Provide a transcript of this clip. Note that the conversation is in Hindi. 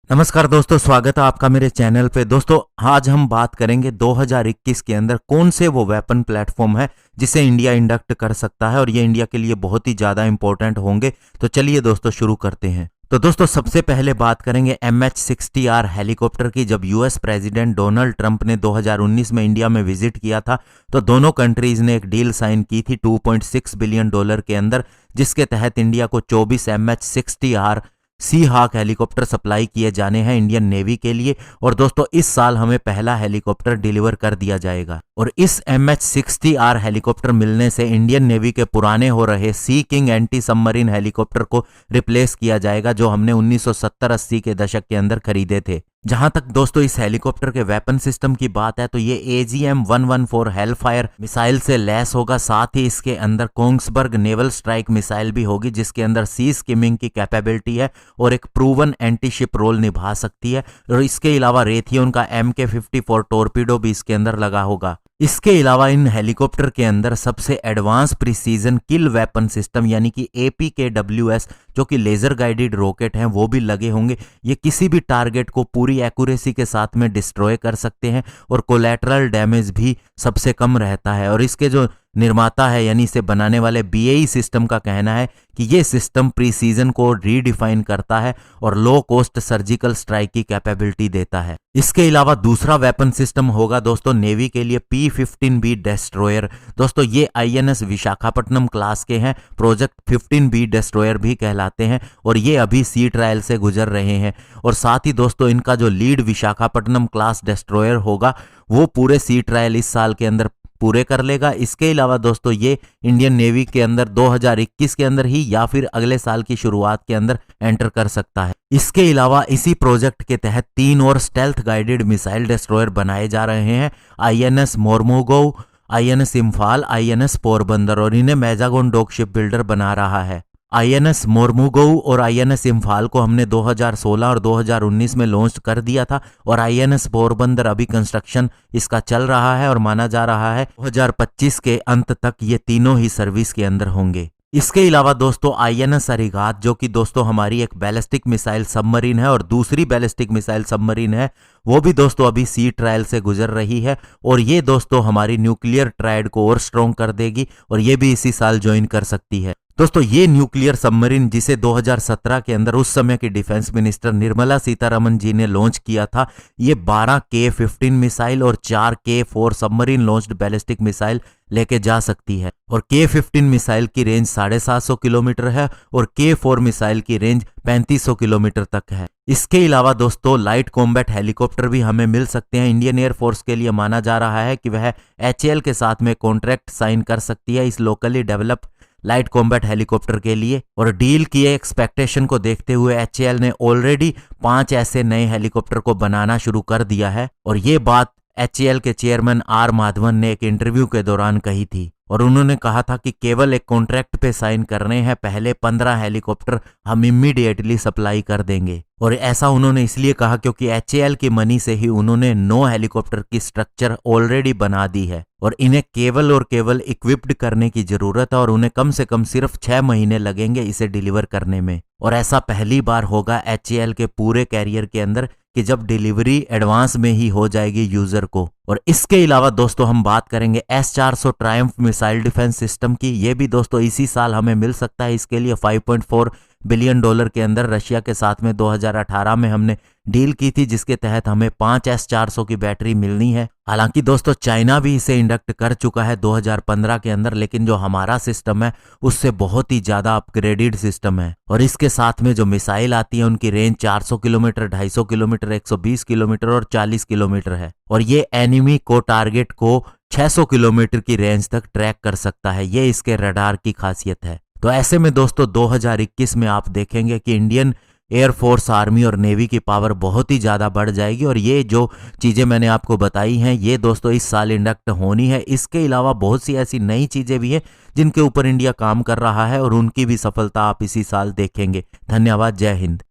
नमस्कार दोस्तों, स्वागत है आपका मेरे चैनल पे। दोस्तों आज हम बात करेंगे 2021 के अंदर कौन से वो वेपन प्लेटफॉर्म है जिसे इंडिया इंडक्ट कर सकता है और ये इंडिया के लिए बहुत ही ज़्यादा इंपॉर्टेंट होंगे। तो चलिए दोस्तों शुरू करते हैं। तो दोस्तों सबसे पहले बात करेंगे MH-60R हेलीकॉप्टर की। जब यूएस प्रेसिडेंट डोनाल्ड ट्रंप ने 2019 में इंडिया में विजिट किया था तो दोनों कंट्रीज ने एक डील साइन की थी $2.6 बिलियन के अंदर, जिसके तहत इंडिया को 24 MH-60R सी हाक हेलीकॉप्टर सप्लाई किए जाने हैं इंडियन नेवी के लिए। और दोस्तों इस साल हमें पहला हेलीकॉप्टर डिलीवर कर दिया जाएगा और इस MH-60R हेलीकॉप्टर मिलने से इंडियन नेवी के पुराने हो रहे सी किंग एंटी सबमरीन हेलीकॉप्टर को रिप्लेस किया जाएगा, जो हमने 1970-80 के दशक के अंदर खरीदे थे। जहां तक दोस्तों इस हेलीकॉप्टर के वेपन सिस्टम की बात है तो ये AGM-114 हेलफायर मिसाइल से लैस होगा। साथ ही इसके अंदर कोंग्सबर्ग नेवल स्ट्राइक मिसाइल भी होगी, जिसके अंदर सी स्किमिंग की कैपेबिलिटी है और एक प्रूवन एंटी शिप रोल निभा सकती है। और इसके अलावा रेथियोन का MK-54 टोरपीडो भी इसके अंदर लगा होगा। इसके अलावा इन हेलीकॉप्टर के अंदर सबसे एडवांस प्रिसीजन किल वेपन सिस्टम यानी कि APKWS जो कि लेजर गाइडेड रॉकेट हैं वो भी लगे होंगे। ये किसी भी टारगेट को पूरी एक्यूरेसी के साथ में डिस्ट्रॉय कर सकते हैं और कोलैटरल डैमेज भी सबसे कम रहता है। और इसके जो निर्माता है यानी इसे बनाने वाले BAE सिस्टम का कहना है कि ये सिस्टम प्रीसीजन को रीडिफाइन करता है और लो कॉस्ट सर्जिकल स्ट्राइक की कैपेबिलिटी देता है। इसके अलावा दूसरा वेपन सिस्टम होगा दोस्तों नेवी के लिए P-15B डिस्ट्रॉयर। दोस्तों ये INS विशाखापट्टनम क्लास के हैं, प्रोजेक्ट 15B डिस्ट्रॉयर भी कहलाते हैं और ये अभी सी ट्रायल से गुजर रहे हैं। और साथ ही दोस्तों इनका जो लीड विशाखापट्टनम क्लास डिस्ट्रॉयर होगा वो पूरे सी ट्रायल इस साल के अंदर पूरे कर लेगा। इसके अलावा दोस्तों ये इंडियन नेवी के अंदर 2021 के अंदर ही या फिर अगले साल की शुरुआत के अंदर एंटर कर सकता है। इसके अलावा इसी प्रोजेक्ट के तहत 3 और स्टेल्थ गाइडेड मिसाइल डिस्ट्रॉयर बनाए जा रहे हैं, INS Mormugao, INS Imphal, INS Porbandar, और इन्हें मैजागन डॉक शिप बिल्डर बना रहा है। INS मोरमुगाओ और INS इम्फाल को हमने 2016 और 2019 में लॉन्च कर दिया था और INS पोरबंदर अभी कंस्ट्रक्शन इसका चल रहा है और माना जा रहा है 2025 के अंत तक ये तीनों ही सर्विस के अंदर होंगे। इसके अलावा दोस्तों INS अरिगात जो कि दोस्तों हमारी एक बैलिस्टिक मिसाइल सबमरीन है और दूसरी बैलिस्टिक मिसाइल सबमरीन है, वो भी दोस्तों अभी सी ट्रायल से गुजर रही है और ये दोस्तों हमारी न्यूक्लियर ट्रायड को और स्ट्रॉन्ग कर देगी और ये भी इसी साल ज्वाइन कर सकती है। दोस्तों ये न्यूक्लियर सबमरीन जिसे 2017 के अंदर उस समय की डिफेंस मिनिस्टर निर्मला सीतारमन जी ने लॉन्च किया था, ये 12 K-15 मिसाइल और 4 K-4 submarine launched ballistic missile लेके जा सकती है। और K-15 मिसाइल की रेंज 750 किलोमीटर है और K-4 मिसाइल की रेंज 3500 किलोमीटर तक है। इसके अलावा दोस्तों लाइट कॉम्बैट हेलीकॉप्टर भी हमें मिल सकते हैं। इंडियन एयरफोर्स के लिए माना जा रहा है कि वह HAL के साथ में कॉन्ट्रैक्ट साइन कर सकती है इस locally developed light combat helicopter के लिए। और डील की एक्सपेक्टेशन को देखते हुए HAL ने ऑलरेडी 5 ऐसे नए हेलीकॉप्टर को बनाना शुरू कर दिया है और ये बात HAL के चेयरमैन R माधवन ने एक इंटरव्यू के दौरान कही थी और उन्होंने कहा था कि केवल एक कॉन्ट्रैक्ट पे साइन करने हैं, पहले 15 हेलीकॉप्टर हम इमीडिएटली सप्लाई कर देंगे। और ऐसा उन्होंने इसलिए कहा क्योंकि HAL की मनी से ही उन्होंने 9 हेलीकॉप्टर की स्ट्रक्चर ऑलरेडी बना दी है और इन्हें केवल और केवल इक्विप्ड करने की जरूरत है और उन्हें कम से कम सिर्फ 6 महीने लगेंगे इसे डिलीवर करने में। और ऐसा पहली बार होगा HAL के पूरे कैरियर के अंदर कि जब डिलीवरी एडवांस में ही हो जाएगी यूजर को। और इसके अलावा दोस्तों हम बात करेंगे S-400 Triumph missile defence system की। ये भी दोस्तों इसी साल हमें मिल सकता है। इसके लिए $5.4 बिलियन के अंदर रशिया के साथ में 2018 में हमने डील की थी, जिसके तहत हमें 5 S-400 की बैटरी मिलनी है। हालांकि दोस्तों चाइना भी इसे इंडक्ट कर चुका है 2015 के अंदर, लेकिन जो हमारा सिस्टम है उससे बहुत ही ज्यादा अपग्रेडेड सिस्टम है। और इसके साथ में जो मिसाइल आती है उनकी रेंज 400 किलोमीटर, 250 किलोमीटर, 120 किलोमीटर और 40 किलोमीटर है और ये एनिमी को टारगेट को 600 किलोमीटर की रेंज तक ट्रैक कर सकता है। ये इसके रडार की खासियत है। तो ऐसे में दोस्तों 2021 में आप देखेंगे कि इंडियन एयरफोर्स, आर्मी और नेवी की पावर बहुत ही ज़्यादा बढ़ जाएगी और ये जो चीज़ें मैंने आपको बताई हैं ये दोस्तों इस साल इंडक्ट होनी है। इसके अलावा बहुत सी ऐसी नई चीज़ें भी हैं जिनके ऊपर इंडिया काम कर रहा है और उनकी भी सफलता आप इसी साल देखेंगे। धन्यवाद। जय हिंद।